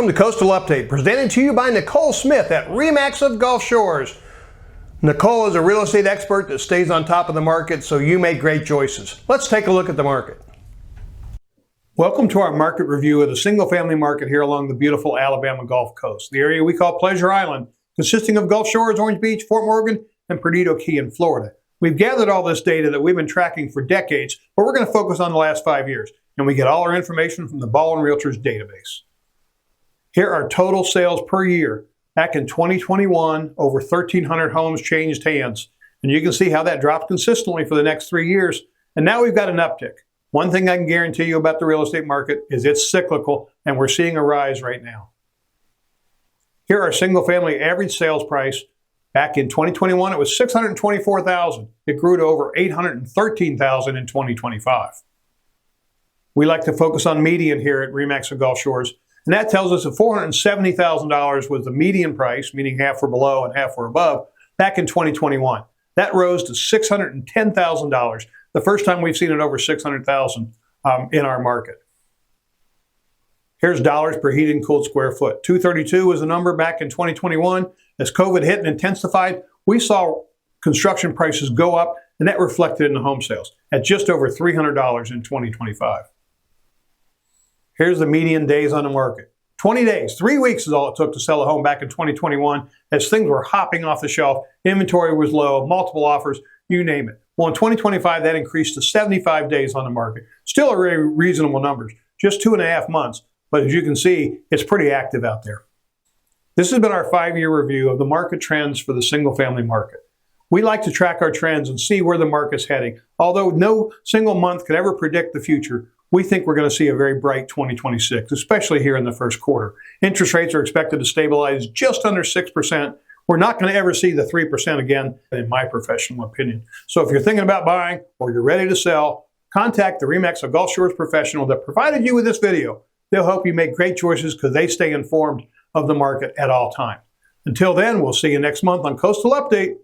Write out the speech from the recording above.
to Coastal Update, presented to you by Nicole Smith at RE/MAX of Gulf Shores. Nicole is a real estate expert that stays on top of the market, so you make great choices. Let's take a look at the market. Welcome to our market review of the single-family market here along the beautiful Alabama Gulf Coast, the area we call Pleasure Island, consisting of Gulf Shores, Orange Beach, Fort Morgan, and Perdido Key in Florida. We've gathered all this data that we've been tracking for decades, but we're going to focus on the last 5 years, and we get all our information from the Baldwin Realtors database. Here are total sales per year. Back in 2021, over 1,300 homes changed hands. And you can see how that dropped consistently for the next 3 years. And now we've got an uptick. One thing I can guarantee you about the real estate market is it's cyclical, and we're seeing a rise right now. Here are single-family average sales price. Back in 2021, it was $624,000. It grew to over $813,000 in 2025. We like to focus on median here at RE/MAX of Gulf Shores. And that tells us that $470,000 was the median price, meaning half were below and half were above, back in 2021. That rose to $610,000, the first time we've seen it over $600,000 in our market. Here's dollars per heated and cooled square foot. $232 was the number back in 2021. As COVID hit and intensified, we saw construction prices go up, and that reflected in the home sales at just over $300 in 2025. Here's the median days on the market. 20 days, 3 weeks is all it took to sell a home back in 2021 as things were hopping off the shelf, inventory was low, multiple offers, you name it. Well, in 2025, that increased to 75 days on the market. Still a very reasonable numbers, just 2.5 months. But as you can see, it's pretty active out there. This has been our 5-year review of the market trends for the single-family market. We like to track our trends and see where the market's heading. Although no single month could ever predict the future, we think we're going to see a very bright 2026, especially here in the first quarter. Interest rates are expected to stabilize just under 6%. We're not going to ever see the 3% again, in my professional opinion. So if you're thinking about buying or you're ready to sell, contact the RE/MAX of Gulf Shores professional that provided you with this video. They'll help you make great choices because they stay informed of the market at all times. Until then, we'll see you next month on Coastal Update.